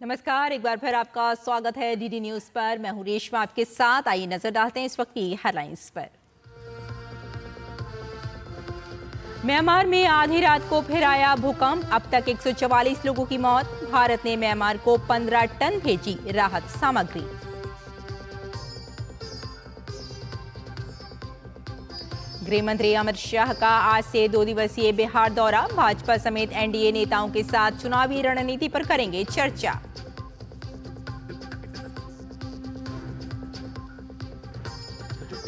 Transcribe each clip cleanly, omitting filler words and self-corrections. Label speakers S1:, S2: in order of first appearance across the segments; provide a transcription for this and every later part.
S1: नमस्कार, एक बार फिर आपका स्वागत है डीडी न्यूज पर। मैं हूं रेशमा आपके साथ। आइए नजर डालते हैं इस वक्त की हेडलाइंस पर। म्यांमार में आधी रात को फिर आया भूकंप, अब तक 144 लोगों की मौत। भारत ने म्यांमार को 15 टन भेजी राहत सामग्री। गृह मंत्री अमित शाह का आज से 2 दिवसीय बिहार दौरा। भाजपा समेत एनडीए नेताओं के साथ चुनावी रणनीति पर करेंगे चर्चा।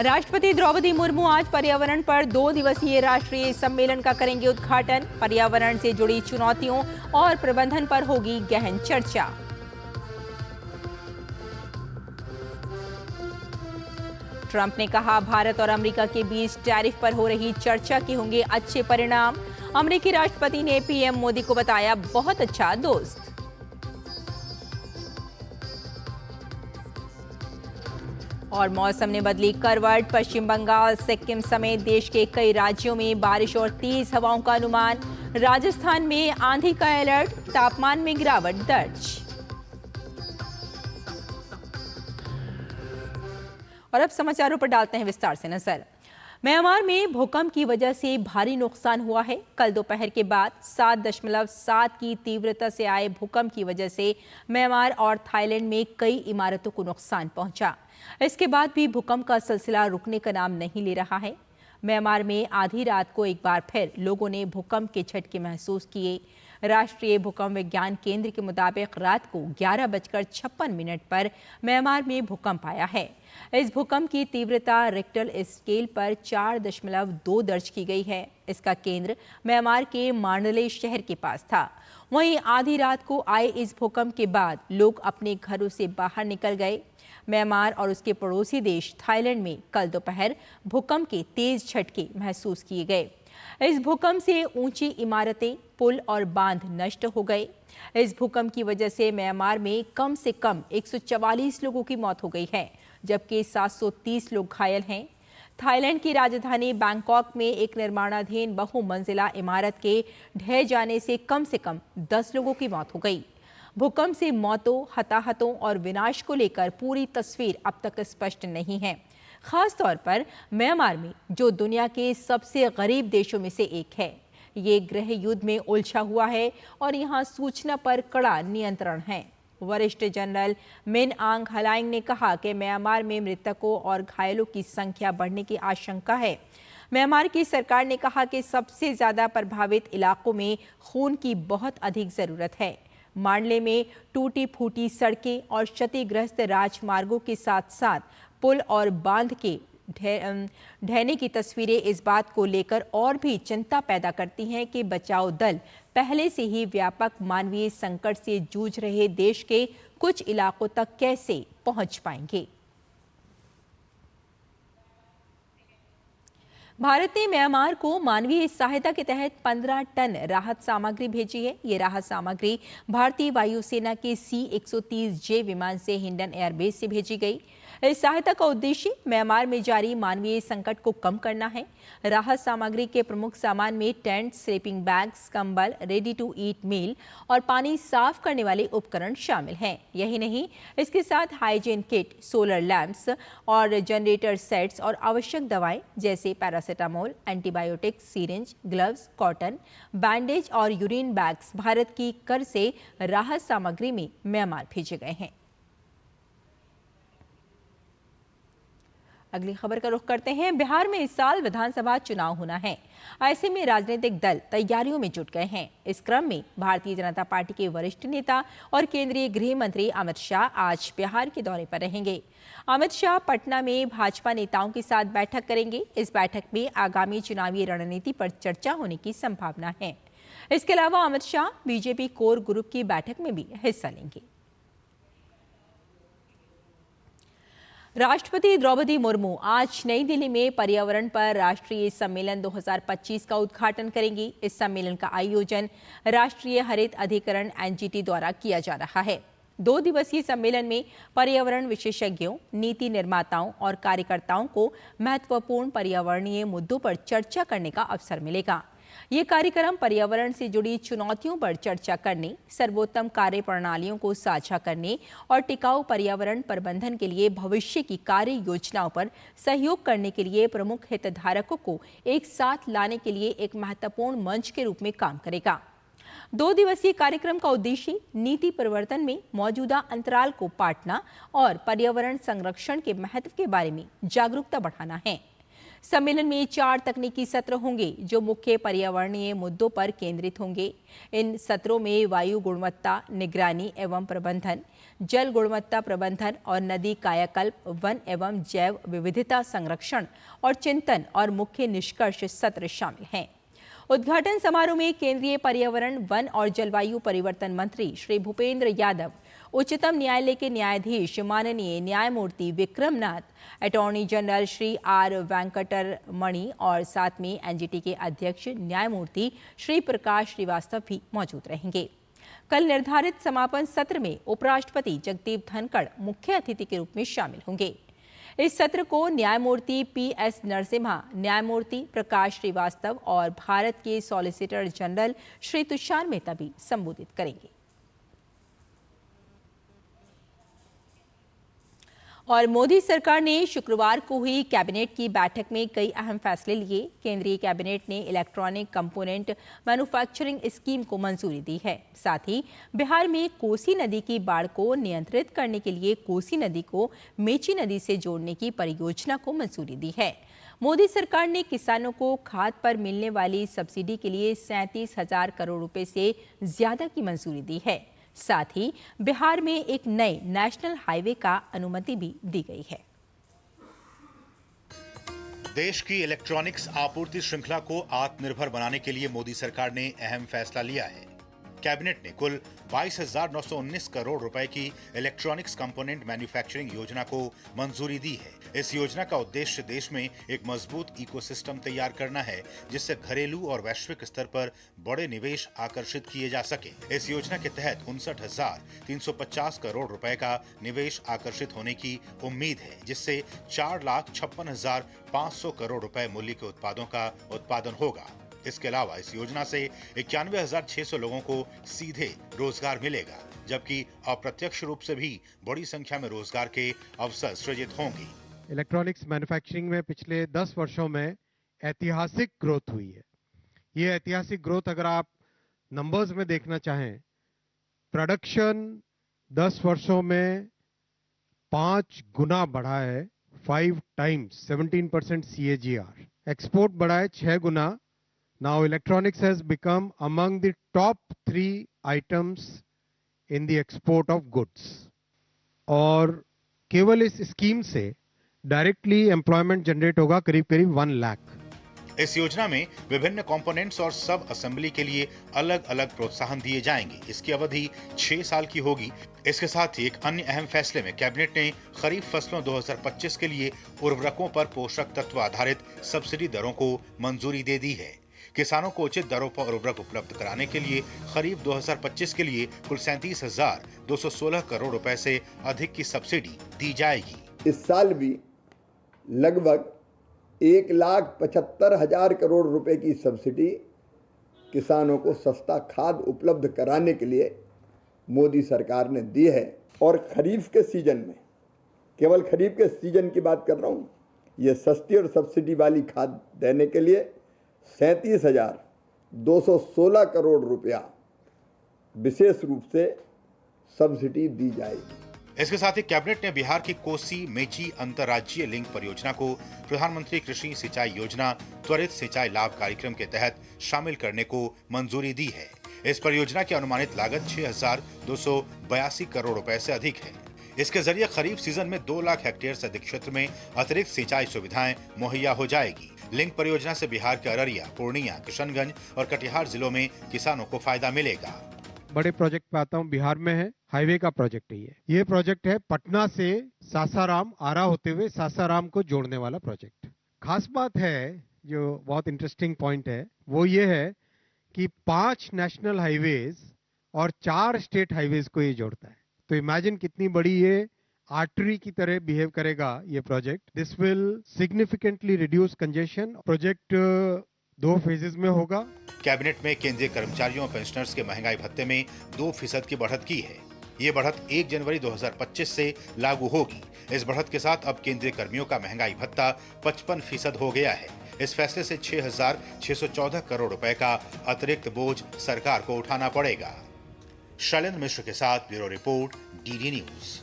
S1: राष्ट्रपति द्रौपदी मुर्मू आज पर्यावरण पर 2 दिवसीय राष्ट्रीय सम्मेलन का करेंगे उद्घाटन। पर्यावरण से जुड़ी चुनौतियों और प्रबंधन पर होगी गहन चर्चा। ट्रंप ने कहा, भारत और अमेरिका के बीच टैरिफ पर हो रही चर्चा के होंगे अच्छे परिणाम। अमेरिकी राष्ट्रपति ने पीएम मोदी को बताया बहुत अच्छा दोस्त। और मौसम ने बदली करवट। पश्चिम बंगाल, सिक्किम समेत देश के कई राज्यों में बारिश और तेज हवाओं का अनुमान। राजस्थान में आंधी का अलर्ट। तापमान में गिरावट दर्ज। और अब समाचारों पर डालते हैं विस्तार से नजर। म्यांमार में भूकंप की वजह से भारी नुकसान हुआ है। कल दोपहर के बाद 7.7 की तीव्रता से आए भूकंप की वजह से म्यांमार और थाईलैंड में कई इमारतों को नुकसान पहुंचा। इसके बाद भी भूकंप का सिलसिला रुकने का नाम नहीं ले रहा है। म्यांमार में आधी रात को एक बार फिर लोगों ने भूकंप के झटके महसूस किए। राष्ट्रीय भूकंप विज्ञान केंद्र के मुताबिक रात को 11:56 पर म्यांमार में भूकंप आया है। इस भूकंप की तीव्रता रिक्टर स्केल पर 4.2 दर्ज की गई है। इसका केंद्र म्यांमार के मांडले शहर के पास था। वहीं आधी रात को आए इस भूकंप के बाद लोग अपने घरों से बाहर निकल गए। म्यांमार और उसके पड़ोसी देश थाईलैंड में कल दोपहर भूकंप के तेज झटके महसूस किए गए। इस भूकंप से ऊंची इमारतें, पुल और बांध नष्ट हो गए। इस भूकंप की वजह से म्यांमार में कम से कम 144 लोगों की मौत हो गई है, जबकि 730 लोग घायल हैं। थाईलैंड की राजधानी बैंकॉक में एक निर्माणाधीन बहुमंजिला इमारत के ढह जाने से कम 10 लोगों की मौत हो गई। भूकंप से मौतों, हताहतों और विनाश को लेकर पूरी तस्वीर अब तक स्पष्ट नहीं है, खास तौर पर म्यांमार में, जो दुनिया के सबसे गरीब देशों में से एक है। ये गृह युद्ध में उलझा हुआ है और यहाँ सूचना पर कड़ा नियंत्रण है। वरिष्ठ जनरल मिन आंग हलाइंग ने कहा कि म्यांमार में मृतकों और घायलों की संख्या बढ़ने की आशंका है। म्यांमार की सरकार ने कहा कि सबसे ज्यादा प्रभावित इलाकों में खून की बहुत अधिक जरूरत है। मांडले में टूटी फूटी सड़कें और क्षतिग्रस्त राजमार्गों के साथ साथ पुल और बांध के ढहने की तस्वीरें इस बात को लेकर और भी चिंता पैदा करती हैं कि बचाव दल पहले से ही व्यापक मानवीय संकट से जूझ रहे देश के कुछ इलाकों तक कैसे पहुंच पाएंगे। भारत ने म्यांमार को मानवीय सहायता के तहत 15 टन राहत सामग्री भेजी है। ये राहत सामग्री भारतीय वायुसेना के C-130J विमान से हिंडन एयरबेस से भेजी गई। इस सहायता का उद्देश्य म्यांमार में जारी मानवीय संकट को कम करना है। राहत सामग्री के प्रमुख सामान में टेंट, स्लीपिंग बैग्स, कंबल, रेडी टू ईट मील और पानी साफ करने वाले उपकरण शामिल हैं। यही नहीं, इसके साथ हाइजीन किट, सोलर लैंप्स और जनरेटर सेट्स और आवश्यक दवाएं जैसे paracetamol, antibiotics, syringe, gloves, cotton, bandage और यूरिन बैग्स भारत की कर से राहत सामग्री में म्यांमार भेजे गए हैं। अगली खबर का रुख करते हैं। बिहार में इस साल विधानसभा चुनाव होना है। ऐसे में राजनीतिक दल तैयारियों में जुट गए हैं। इस क्रम में भारतीय जनता पार्टी के वरिष्ठ नेता और केंद्रीय गृह मंत्री अमित शाह आज बिहार के दौरे पर रहेंगे। अमित शाह पटना में भाजपा नेताओं के साथ बैठक करेंगे। इस बैठक में आगामी चुनावी रणनीति पर चर्चा होने की संभावना है। इसके अलावा Amit Shah BJP core group की बैठक में भी हिस्सा लेंगे। राष्ट्रपति द्रौपदी मुर्मू आज नई दिल्ली में पर्यावरण पर राष्ट्रीय सम्मेलन 2025 का उद्घाटन करेंगी। इस सम्मेलन का आयोजन राष्ट्रीय हरित अधिकरण एनजीटी द्वारा किया जा रहा है। 2 दिवसीय सम्मेलन में पर्यावरण विशेषज्ञों, नीति निर्माताओं और कार्यकर्ताओं को महत्वपूर्ण पर्यावरणीय मुद्दों पर चर्चा करने का अवसर मिलेगा। ये कार्यक्रम पर्यावरण से जुड़ी चुनौतियों पर चर्चा करने, सर्वोत्तम कार्य प्रणालियों को साझा करने और टिकाऊ पर्यावरण प्रबंधन के लिए भविष्य की कार्य योजनाओं पर सहयोग करने के लिए प्रमुख हितधारकों को एक साथ लाने के लिए एक महत्वपूर्ण मंच के रूप में काम करेगा। 2 दिवसीय कार्यक्रम का उद्देश्य नीति परिवर्तन में मौजूदा अंतराल को पाटना और पर्यावरण संरक्षण के महत्व के बारे में जागरूकता बढ़ाना है। सम्मेलन में 4 तकनीकी सत्र होंगे जो मुख्य पर्यावरणीय मुद्दों पर केंद्रित होंगे। इन सत्रों में वायु गुणवत्ता निगरानी एवं प्रबंधन, जल गुणवत्ता प्रबंधन और नदी कायाकल्प, वन एवं जैव विविधता संरक्षण और चिंतन और मुख्य निष्कर्ष सत्र शामिल हैं। उद्घाटन समारोह में केंद्रीय पर्यावरण, वन और जलवायु परिवर्तन मंत्री श्री भूपेंद्र यादव, उच्चतम न्यायालय के न्यायाधीश माननीय न्यायमूर्ति Vikramnath, attorney general Shri R Venkataramani और साथ में एनजीटी के अध्यक्ष न्यायमूर्ति श्री प्रकाश श्रीवास्तव भी मौजूद रहेंगे। कल निर्धारित समापन सत्र में उपराष्ट्रपति जगदीप धनखड़ मुख्य अतिथि के रूप में शामिल होंगे। इस सत्र को न्यायमूर्ति पीएस नरसिम्हा, न्यायमूर्ति प्रकाश श्रीवास्तव और भारत के सॉलिसिटर जनरल श्री तुषार मेहता भी संबोधित करेंगे। और मोदी सरकार ने शुक्रवार को हुई कैबिनेट की बैठक में कई अहम फैसले लिए। केंद्रीय कैबिनेट ने इलेक्ट्रॉनिक कंपोनेंट मैन्युफैक्चरिंग स्कीम को मंजूरी दी है। साथ ही बिहार में कोसी नदी की बाढ़ को नियंत्रित करने के लिए कोसी नदी को मेची नदी से जोड़ने की परियोजना को मंजूरी दी है। मोदी सरकार ने किसानों को खाद पर मिलने वाली सब्सिडी के लिए 37,000 करोड़ रुपए से ज्यादा की मंजूरी दी है। साथ ही बिहार में एक नए नेशनल हाईवे का अनुमति भी दी गई है।
S2: देश की इलेक्ट्रॉनिक्स आपूर्ति श्रृंखला को आत्मनिर्भर बनाने के लिए मोदी सरकार ने अहम फैसला लिया है। कैबिनेट ने कुल 22,919 करोड़ रुपए की इलेक्ट्रॉनिक्स कंपोनेंट मैन्युफैक्चरिंग योजना को मंजूरी दी है। इस योजना का उद्देश्य देश में एक मजबूत इकोसिस्टम तैयार करना है, जिससे घरेलू और वैश्विक स्तर पर बड़े निवेश आकर्षित किए जा सके। इस योजना के तहत 59,350 करोड़ रुपए का निवेश आकर्षित होने की उम्मीद है, जिससे 4,56,500 करोड़ रुपए मूल्य के उत्पादों का उत्पादन होगा। इसके अलावा इस योजना से 91,600 लोगों को सीधे रोजगार मिलेगा, जबकि अप्रत्यक्ष रूप से भी बड़ी संख्या में रोजगार के अवसर सृजित होंगे।
S3: इलेक्ट्रॉनिक्स मैन्युफैक्चरिंग में पिछले 10 वर्षों में ऐतिहासिक ग्रोथ हुई है। ये ऐतिहासिक ग्रोथ अगर आप नंबर्स में देखना चाहें, प्रोडक्शन 10 वर्षों में 5 गुना बढ़ा है, 5 टाइम्स, 17% CAGR। एक्सपोर्ट बढ़ा है 6 गुना। Now electronics has become among the top 3 items in the export of goods. और केवल इस स्कीम से डायरेक्टली एम्प्लॉयमेंट जनरेट होगा करीब 1 लाख।
S2: इस योजना में विभिन्न कंपोनेंट्स और सब असेंबली के लिए अलग अलग प्रोत्साहन दिए जाएंगे। इसकी अवधि 6 साल की होगी। इसके साथ ही एक अन्य अहम फैसले में कैबिनेट ने खरीफ फसलों 2025 के लिए उर्वरकों पर पोषक तत्व आधारित सब्सिडी दरों को मंजूरी दे दी है। किसानों को उचित दरों पर उर्वरक उपलब्ध कराने के लिए खरीफ 2025 के लिए कुल 37,216 करोड़ रुपए से अधिक की सब्सिडी दी जाएगी।
S4: इस साल भी लगभग 1,75,000 करोड़ रुपए की सब्सिडी किसानों को सस्ता खाद उपलब्ध कराने के लिए मोदी सरकार ने दी है। और खरीफ के सीजन में, केवल खरीफ के सीजन की बात कर रहा हूँ, ये सस्ती और सब्सिडी वाली खाद देने के लिए 37,216 करोड़ रुपया विशेष रूप से सब्सिडी दी जाएगी।
S2: इसके साथ ही कैबिनेट ने बिहार की कोसी मेची अंतर्राज्यीय लिंक परियोजना को प्रधानमंत्री कृषि सिंचाई योजना त्वरित सिंचाई लाभ कार्यक्रम के तहत शामिल करने को मंजूरी दी है। इस परियोजना की अनुमानित लागत 6,282 करोड़ रुपए से अधिक है। इसके जरिए खरीफ सीजन में 2 लाख हेक्टेयर से अधिक क्षेत्र में अतिरिक्त सिंचाई सुविधाएं मुहैया हो जाएगी। लिंक परियोजना से बिहार के अररिया, पूर्णिया, किशनगंज और कटिहार जिलों में किसानों को फायदा मिलेगा।
S3: बड़े प्रोजेक्ट पे आता हूँ, बिहार में है हाईवे का प्रोजेक्ट है। ये प्रोजेक्ट है पटना से सासाराम, आरा होते हुए सासाराम को जोड़ने वाला प्रोजेक्ट। खास बात है, जो बहुत इंटरेस्टिंग पॉइंट है, वो ये है कि 5 नेशनल हाईवेज और 4 स्टेट हाईवेज को ये जोड़ता है। तो इमेजिन कितनी बड़ी ये आर्टरी की तरह बिहेव करेगा ये project. This will significantly reduce congestion. Project 2 phases में होगा।
S2: कैबिनेट में केंद्रीय कर्मचारियों और पेंशनर्स के महंगाई भत्ते में 2% की बढ़त की है। ये बढ़त 1 जनवरी 2025 से लागू होगी। इस बढ़त के साथ अब केंद्रीय कर्मियों का महंगाई भत्ता 55% हो गया है। इस फैसले से 6,614 करोड़ रुपए का अतिरिक्त बोझ सरकार को उठाना पड़ेगा। शैलेंद्र मिश्र के साथ ब्यूरो रिपोर्ट, डीडी न्यूज।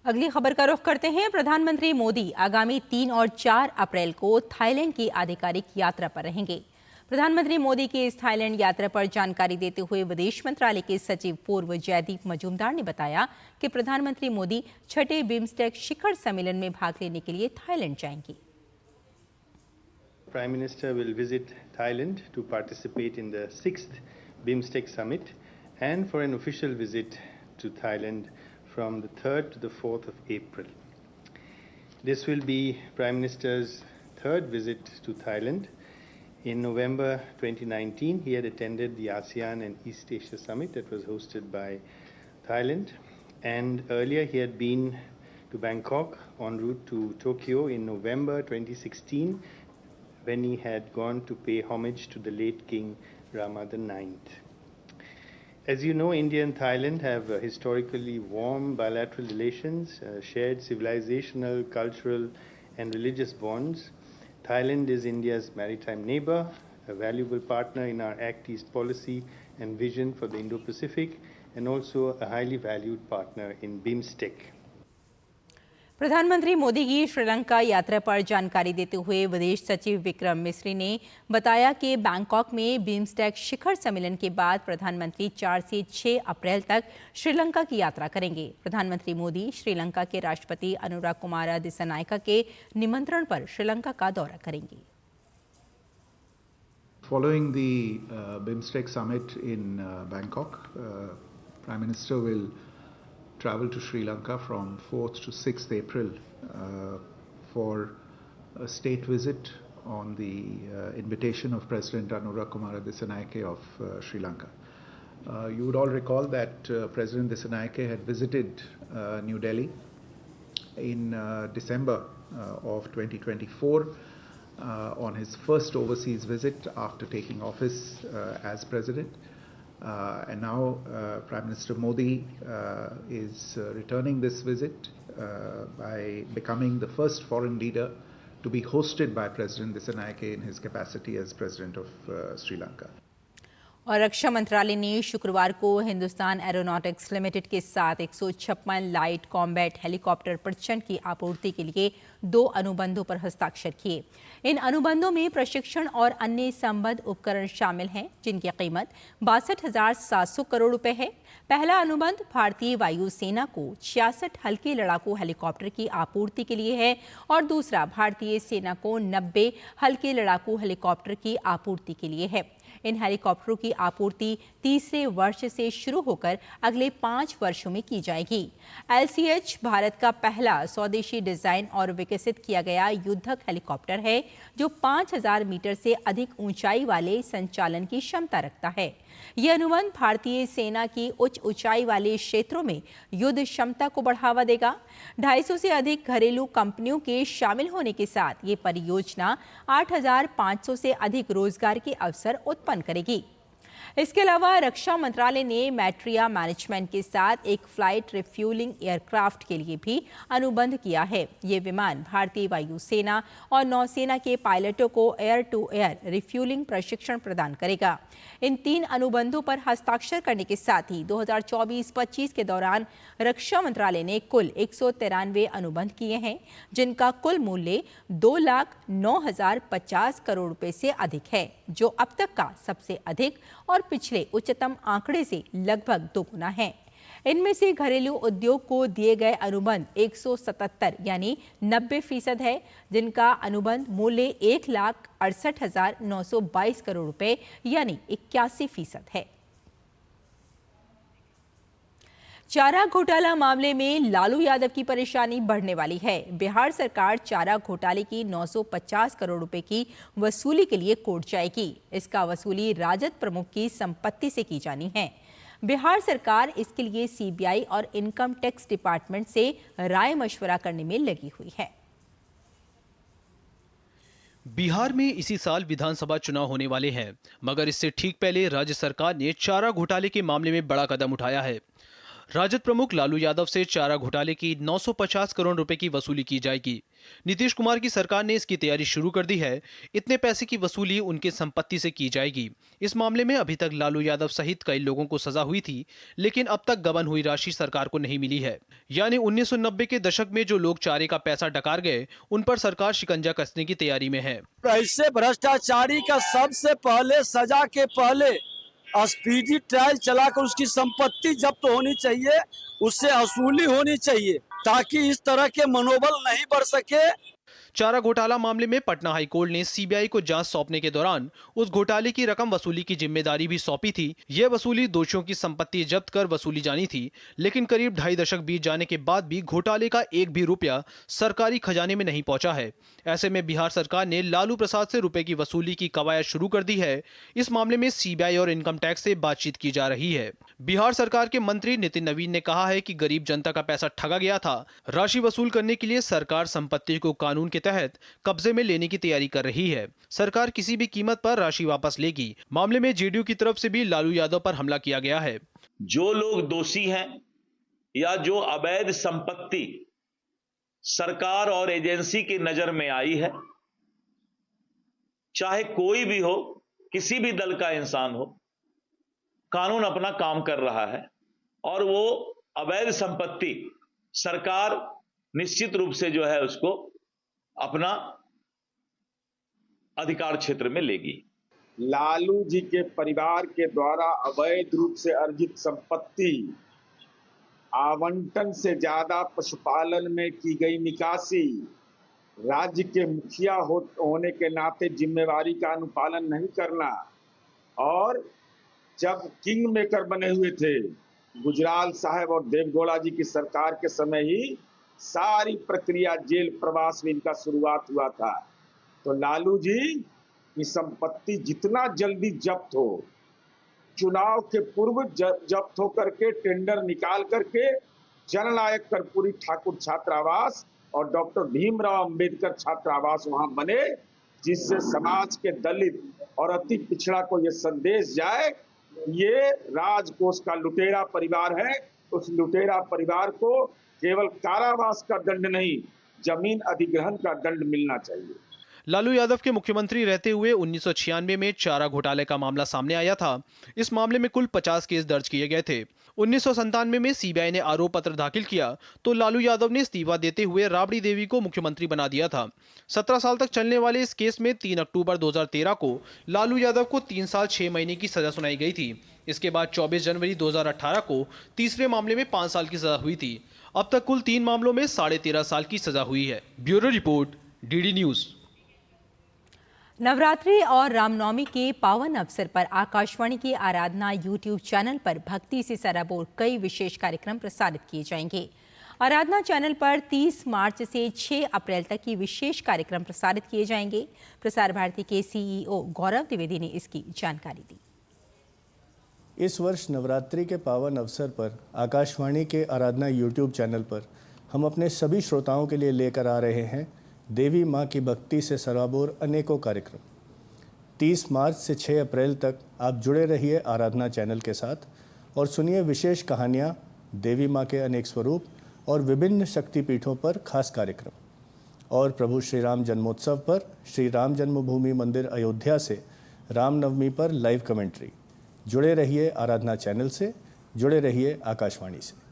S1: अगली खबर का रुख करते हैं। प्रधानमंत्री मोदी आगामी 3 और 4 अप्रैल को थाईलैंड की आधिकारिक यात्रा पर रहेंगे। प्रधानमंत्री मोदी की इस थाईलैंड यात्रा पर जानकारी देते हुए विदेश मंत्रालय के सचिव पूर्व जयदीप मजूमदार ने बताया कि प्रधानमंत्री मोदी 6ठे बिम्स्टेक शिखर सम्मेलन में भाग लेने के लिए थाईलैंड जाएंगे।
S5: Prime Minister will visit Thailand to participate in the 6th BIMSTEC Summit and for an official visit to Thailand from the 3rd to the 4th of April. This will be Prime Minister's 3rd visit to Thailand. In November 2019, he had attended the ASEAN and East Asia Summit that was hosted by Thailand. And earlier he had been to Bangkok en route to Tokyo in November 2016 when he had gone to pay homage to the late King Rama IX. As you know, India and Thailand have historically warm bilateral relations, shared civilizational, cultural and religious bonds. Thailand is India's maritime neighbor, a valuable partner in our Act East policy and vision for the Indo-Pacific, and also a highly valued partner in BIMSTEC.
S1: प्रधानमंत्री मोदी की श्रीलंका यात्रा पर जानकारी देते हुए विदेश सचिव विक्रम मिस्री ने बताया कि बैंकॉक में बिम्स्टेक शिखर सम्मेलन के बाद प्रधानमंत्री 4 से 6 अप्रैल तक श्रीलंका की यात्रा करेंगे। प्रधानमंत्री मोदी श्रीलंका के राष्ट्रपति अनुरा कुमारा दिसानायका के निमंत्रण पर श्रीलंका का दौरा करेंगे।
S6: Following the BIMSTEC summit in Bangkok, Prime Minister will travel to Sri Lanka from 4th to 6th April for a state visit on the invitation of President Anura Kumara Dissanayake of Sri Lanka. You would all recall that President Dissanayake had visited New Delhi in December of 2024 on his first overseas visit after taking office as President. And now Prime Minister Modi is returning this visit by becoming the first foreign leader to be hosted by President Dissanayake in his capacity as President of Sri Lanka.
S1: और रक्षा मंत्रालय ने शुक्रवार को Hindustan aeronautics limited के साथ 156 light combat helicopter प्रचंड की आपूर्ति के लिए 2 अनुबंधों पर हस्ताक्षर किए। इन अनुबंधों में प्रशिक्षण और अन्य संबद्ध उपकरण शामिल हैं, जिनकी कीमत 62,700 करोड़ रुपए है। पहला अनुबंध भारतीय वायुसेना को 66 हल्के लड़ाकू हेलीकॉप्टर की आपूर्ति के लिए है और दूसरा भारतीय सेना को 90 हल्के लड़ाकू हेलीकॉप्टर की आपूर्ति के लिए है। इन हेलीकॉप्टरों की आपूर्ति तीसरे वर्ष से शुरू होकर अगले 5 वर्षों में की जाएगी। LCH भारत का पहला स्वदेशी डिजाइन और विकसित किया गया युद्धक हेलीकॉप्टर है, जो 5000 मीटर से अधिक ऊंचाई वाले संचालन की क्षमता रखता है। यह अनुबंध भारतीय सेना की उच्च ऊंचाई वाले क्षेत्रों में युद्ध क्षमता को बढ़ावा देगा। 250 से अधिक घरेलू कंपनियों के शामिल होने के साथ ये परियोजना 8500 से अधिक रोजगार के अवसर उत्पन्न करेगी। इसके अलावा रक्षा मंत्रालय ने मैट्रिया मैनेजमेंट के साथ एक फ्लाइट रिफ्यूलिंग एयरक्राफ्ट के लिए भी अनुबंध किया है। ये विमान भारतीय वायुसेना और नौसेना के पायलटों को एयर टू एयर रिफ्यूलिंग प्रशिक्षण प्रदान करेगा। इन 3 अनुबंधों पर हस्ताक्षर करने के साथ ही 2024-25 के दौरान रक्षा मंत्रालय ने कुल 193 अनुबंध किए हैं, जिनका कुल मूल्य 2,09,050 करोड़ रुपए से अधिक है, जो अब तक का सबसे अधिक और पिछले उच्चतम आंकड़े से लगभग 2 गुना है। इनमें से घरेलू उद्योग को दिए गए अनुबंध 177 यानी 90% है, जिनका अनुबंध मूल्य 1,68,922 करोड़ रुपए यानी 81% है। चारा घोटाला मामले में लालू यादव की परेशानी बढ़ने वाली है। बिहार सरकार चारा घोटाले की 950 करोड़ रुपए की वसूली के लिए कोर्ट जाएगी। इसका वसूली राजद प्रमुख की संपत्ति से की जानी है। बिहार सरकार इसके लिए सीबीआई और इनकम टैक्स डिपार्टमेंट से राय मशवरा करने में लगी हुई है।
S7: बिहार में इसी साल विधानसभा चुनाव होने वाले हैं, मगर इससे ठीक पहले राज्य सरकार ने चारा घोटाले के मामले में बड़ा कदम उठाया है। राजद प्रमुख लालू यादव से चारा घोटाले की 950 करोड़ रुपए की वसूली की जाएगी। नीतीश कुमार की सरकार ने इसकी तैयारी शुरू कर दी है। इतने पैसे की वसूली उनके संपत्ति से की जाएगी। इस मामले में अभी तक लालू यादव सहित कई लोगों को सजा हुई थी, लेकिन अब तक गबन हुई राशि सरकार को नहीं मिली है। यानी 1990 के दशक में जो लोग चारे का पैसा डकार गए, उन पर सरकार शिकंजा कसने की तैयारी में है।
S8: ऐसे भ्रष्टाचारी का सबसे पहले सजा के पहले स्पीडी ट्रायल चलाकर उसकी संपत्ति जब्त होनी चाहिए, उससे वसूली होनी चाहिए, ताकि इस तरह के मनोबल नहीं बढ़ सके।
S7: चारा घोटाला मामले में पटना हाईकोर्ट ने सीबीआई को जांच सौंपने के दौरान उस घोटाले की रकम वसूली की जिम्मेदारी भी सौंपी थी। यह वसूली दोषियों की संपत्ति जब्त कर वसूली जानी थी, लेकिन करीब 2.5 दशक बीत जाने के बाद भी घोटाले का एक भी रुपया सरकारी खजाने में नहीं पहुंचा है। ऐसे में बिहार सरकार ने लालू प्रसाद से रुपए की वसूली की कवायद शुरू कर दी है। इस मामले में सीबीआई और इनकम टैक्स से बातचीत की जा रही है। बिहार सरकार के मंत्री नितिन नवीन ने कहा है कि गरीब जनता का पैसा ठगा गया था। राशि वसूल करने के लिए सरकार संपत्ति को कानून के तहत कब्जे में लेने की तैयारी कर रही है। सरकार किसी भी कीमत पर राशि वापस लेगी। मामले में जेडीयू की तरफ से भी लालू यादव पर हमला किया गया है।
S9: जो लोग दोषी हैं या जो अवैध संपत्ति सरकार और एजेंसी की नजर में आई है, चाहे कोई भी हो, किसी भी दल का इंसान हो, कानून अपना काम कर रहा है और वो अवैध संपत्ति सरकार निश्चित रूप से जो है उसको अपना अधिकार क्षेत्र में लेगी।
S10: लालू जी के परिवार के द्वारा अवैध रूप से अर्जित संपत्ति आवंटन से ज्यादा पशुपालन में की गई निकासी, राज्य के मुखिया होने के नाते जिम्मेवारी का अनुपालन नहीं करना और जब किंग मेकर बने हुए थे गुजराल साहब और देवगौड़ा जी की सरकार के समय ही सारी प्रक्रिया जेल प्रवास में इनका शुरुआत हुआ था। तो लालू जी की संपत्ति जितना जल्दी जब्त हो, चुनाव के पूर्व जब्त हो करके टेंडर निकाल करके जननायक कर्पूरी ठाकुर छात्रावास और डॉक्टर भीमराव अंबेडकर छात्रावास वहां बने, जिससे समाज के दलित और अति पिछड़ा को यह संदेश जाए ये राजकोष का लुटेरा परिवार है। उस लुटेरा परिवार को केवल कारावास का दंड नहीं, जमीन अधिग्रहण का दंड मिलना चाहिए।
S7: लालू यादव के मुख्यमंत्री रहते हुए 1996 में चारा घोटाले का मामला सामने आया था। इस मामले में कुल 50 केस दर्ज किए गए थे। 1997 में सीबीआई ने आरोप पत्र दाखिल किया तो लालू यादव ने इस्तीफा देते हुए राबड़ी देवी को मुख्यमंत्री बना दिया था। 17 साल तक चलने वाले इस केस में 3 अक्टूबर 2013 को लालू यादव को 3 साल 6 महीने की सजा सुनाई गई थी। इसके बाद 24 जनवरी 2018 को तीसरे मामले में 5 साल की सजा हुई थी। अब तक कुल 3 मामलों में 13.5 साल की सजा हुई है। Bureau report, DD news.
S1: Navratri और रामनवमी के पावन अवसर पर आकाशवाणी की आराधना यूट्यूब चैनल पर भक्ति से सराबोर कई विशेष कार्यक्रम प्रसारित किए जाएंगे। आराधना चैनल पर 30 मार्च से 6 अप्रैल तक की विशेष कार्यक्रम प्रसारित किए जाएंगे। प्रसार भारती के सीईओ गौरव द्विवेदी ने इसकी जानकारी दी।
S11: इस वर्ष नवरात्रि के पावन अवसर पर आकाशवाणी के आराधना यूट्यूब चैनल पर हम अपने सभी श्रोताओं के लिए लेकर आ रहे हैं देवी माँ की भक्ति से सराबोर अनेकों कार्यक्रम। 30 मार्च से 6 अप्रैल तक आप जुड़े रहिए आराधना चैनल के साथ और सुनिए विशेष कहानियाँ, देवी माँ के अनेक स्वरूप और विभिन्न शक्तिपीठों पर खास कार्यक्रम। और प्रभु श्री राम जन्मोत्सव पर श्री राम जन्मभूमि मंदिर अयोध्या से रामनवमी पर लाइव कमेंट्री। जुड़े रहिए आराधना चैनल से, जुड़े रहिए आकाशवाणी से।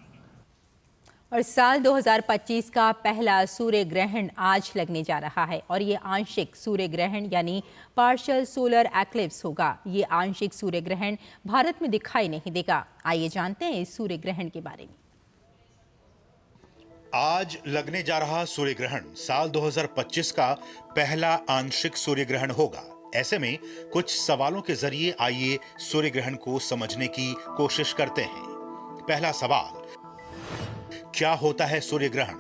S1: और साल 2025 का पहला सूर्य ग्रहण आज लगने जा रहा है और ये आंशिक सूर्य ग्रहण यानी पार्शियल सोलर एक्लिप्स होगा। ये आंशिक सूर्य ग्रहण भारत में दिखाई नहीं देगा। आइए जानते हैं इस सूर्य ग्रहण के बारे में।
S2: आज लगने जा रहा सूर्य ग्रहण साल 2025 का पहला आंशिक सूर्य ग्रहण होगा। ऐसे में कुछ सवालों के जरिए आइए सूर्य ग्रहण को समझने की कोशिश करते हैं। पहला सवाल, क्या होता है सूर्य ग्रहण?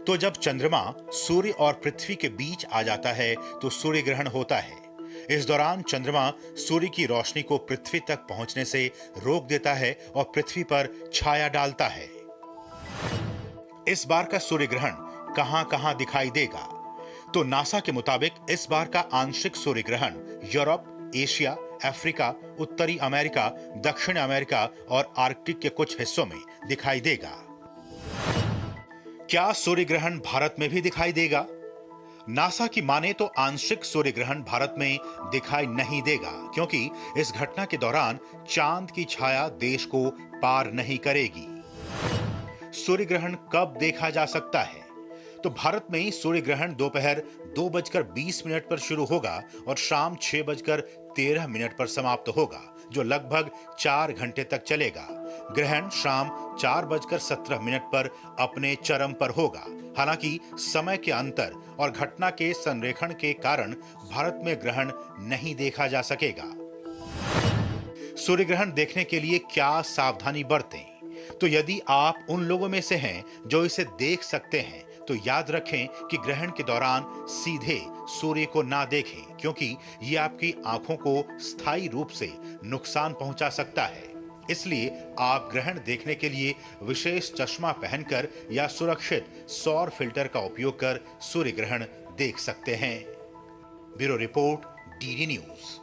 S2: तो जब चंद्रमा सूर्य और पृथ्वी के बीच आ जाता है तो सूर्य ग्रहण होता है। इस दौरान चंद्रमा सूर्य की रोशनी को पृथ्वी तक पहुंचने से रोक देता है और पृथ्वी पर छाया डालता है। इस बार का सूर्य ग्रहण कहां-कहां दिखाई देगा? तो नासा के मुताबिक इस बार का आंशिक सूर्य ग्रहण यूरोप, एशिया, अफ्रीका, उत्तरी अमेरिका, दक्षिण अमेरिका और आर्कटिक के कुछ हिस्सों में दिखाई देगा। क्या सूर्य ग्रहण भारत में भी दिखाई देगा? नासा की माने तो आंशिक सूर्य ग्रहण भारत में दिखाई नहीं देगा, क्योंकि इस घटना के दौरान चांद की छाया देश को पार नहीं करेगी। सूर्य ग्रहण कब देखा जा सकता है? तो भारत में सूर्य ग्रहण दोपहर 2:20 पर शुरू होगा और शाम 6:13 पर समाप्त होगा, जो लगभग 4 घंटे तक चलेगा। ग्रहण शाम 4:17 पर अपने चरम पर होगा। हालांकि समय के अंतर और घटना के संरेखण के कारण भारत में ग्रहण नहीं देखा जा सकेगा। सूर्य ग्रहण देखने के लिए क्या सावधानी बरतें? तो यदि आप उन लोगों में से हैं जो इसे देख सकते हैं, तो याद रखें कि ग्रहण के दौरान सीधे सूर्य को ना देखें, क्योंकि ये आपकी आंखों को स्थायी रूप से नुकसान पहुंचा सकता है। इसलिए आप ग्रहण देखने के लिए विशेष चश्मा पहनकर या सुरक्षित सौर फिल्टर का उपयोग कर सूर्य ग्रहण देख सकते हैं। Bureau report, DD news.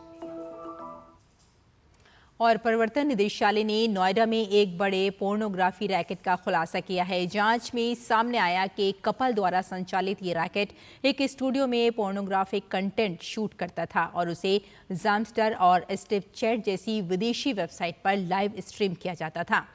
S1: और प्रवर्तन निदेशालय ने नोएडा में एक बड़े पोर्नोग्राफी रैकेट का खुलासा किया है। जांच में सामने आया कि एक कपल द्वारा संचालित ये रैकेट एक स्टूडियो में पोर्नोग्राफिक कंटेंट शूट करता था और उसे ज़ामस्टर और स्नैपचैट जैसी विदेशी वेबसाइट पर लाइव स्ट्रीम किया जाता था।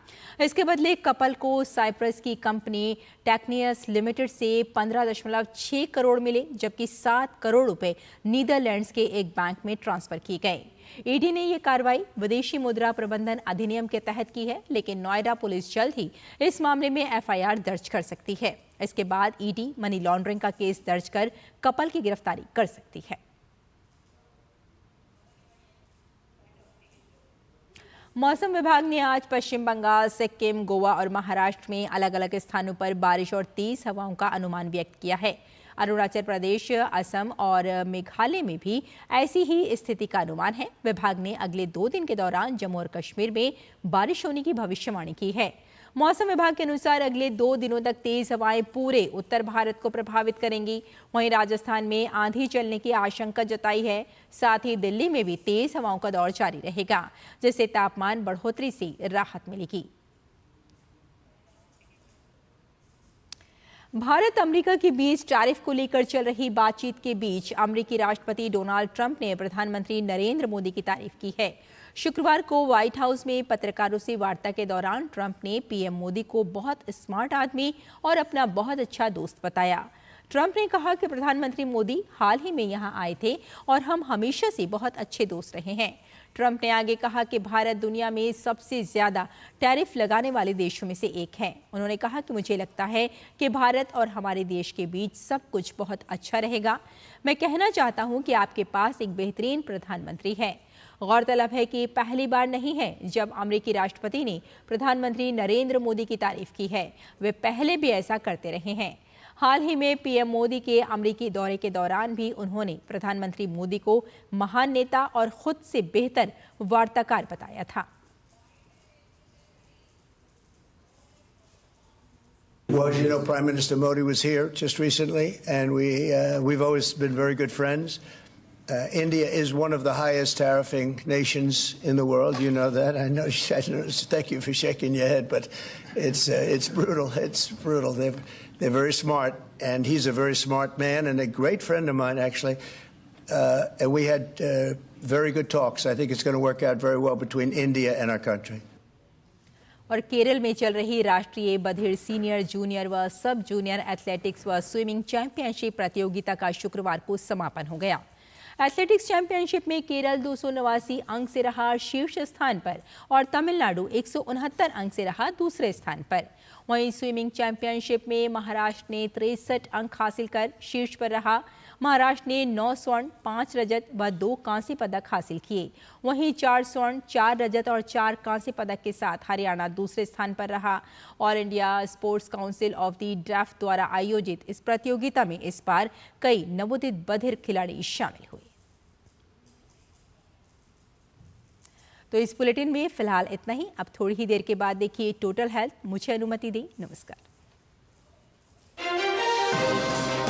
S1: इसके बदले कपल को साइप्रस की कंपनी टेक्नियस लिमिटेड से 15.6 करोड़ मिले, जबकि 7 करोड़ रुपए नीदरलैंड्स के एक बैंक में ट्रांसफर किए गए। ईडी ने यह कार्रवाई विदेशी मुद्रा प्रबंधन अधिनियम के तहत की है, लेकिन नोएडा पुलिस जल्द ही इस मामले में एफआईआर दर्ज कर सकती है। इसके बाद ईडी मनी लॉन्ड्रिंग का केस दर्ज कर कपल की गिरफ्तारी कर सकती है। मौसम विभाग ने आज पश्चिम बंगाल, सिक्किम, गोवा और महाराष्ट्र में अलग अलग स्थानों पर बारिश और तेज हवाओं का अनुमान व्यक्त किया है। अरुणाचल प्रदेश, असम और मेघालय में भी ऐसी ही स्थिति का अनुमान है। विभाग ने अगले 2 दिन के दौरान जम्मू और कश्मीर में बारिश होने की भविष्यवाणी की है। मौसम विभाग के अनुसार अगले 2 दिनों तक तेज हवाएं पूरे उत्तर भारत को प्रभावित करेंगी। वहीं राजस्थान में आंधी चलने की आशंका जताई है। साथ ही दिल्ली में भी तेज हवाओं का दौर जारी रहेगा, जिससे तापमान बढ़ोतरी से राहत मिलेगी। भारत अमेरिका के बीच टैरिफ को लेकर चल रही बातचीत के बीच अमेरिकी राष्ट्रपति डोनाल्ड ट्रंप ने प्रधानमंत्री नरेंद्र मोदी की तारीफ की है। शुक्रवार को व्हाइट हाउस में पत्रकारों से वार्ता के दौरान ट्रंप ने पीएम मोदी को बहुत स्मार्ट आदमी और अपना बहुत अच्छा दोस्त बताया। ट्रंप ने कहा कि प्रधानमंत्री मोदी हाल ही में यहां आए थे और हम हमेशा से बहुत अच्छे दोस्त रहे हैं। ट्रंप ने आगे कहा कि भारत दुनिया में सबसे ज्यादा टैरिफ लगाने वाले देशों में से एक है। उन्होंने कहा कि मुझे लगता है कि भारत और हमारे देश के बीच सब कुछ बहुत अच्छा रहेगा। मैं कहना चाहता हूं कि आपके पास एक बेहतरीन प्रधानमंत्री है। गौरतलब है कि पहली बार नहीं है जब अमेरिकी राष्ट्रपति ने प्रधानमंत्री नरेंद्र मोदी की तारीफ की है। वे पहले भी ऐसा करते रहे हैं। हाल ही में पीएम मोदी के अमेरिकी दौरे के दौरान भी उन्होंने प्रधानमंत्री मोदी को महान नेता और खुद से बेहतर वार्ताकार बताया था।
S12: Well, you know, Prime Minister Modi was here just recently, and we've always been very good friends. India is one of the highest tariffing nations in the world. You know that. I know. Thank you for shaking your head, but it's brutal. It's brutal. They're very smart, and he's a very smart man and a great friend of mine, actually. And we had very good talks. I think it's going to work out very well between India and our country.
S1: और केरल में चल रही राष्ट्रीय बधिर senior, junior व सब junior athletics व swimming championship प्रतियोगिता का शुक्रवार को समापन हो गया। एथलेटिक्स चैंपियनशिप में केरल 289 अंक से रहा शीर्ष स्थान पर और तमिलनाडु 169 अंक से रहा दूसरे स्थान पर। वहीं स्विमिंग चैंपियनशिप में महाराष्ट्र ने 63 अंक हासिल कर शीर्ष पर रहा। महाराष्ट्र ने 9 स्वर्ण, 5 रजत व 2 कांस्य पदक हासिल किए। वहीं 4 स्वर्ण, 4 रजत और 4 कांस्य पदक के साथ हरियाणा दूसरे स्थान पर रहा। और India sports council of the deaf द्वारा आयोजित इस प्रतियोगिता में इस बार कई नवोदित बधिर खिलाड़ी शामिल हुए। तो इस बुलेटिन में फिलहाल इतना ही। अब थोड़ी ही देर के बाद देखिए टोटल हेल्थ। मुझे अनुमति दें। नमस्कार।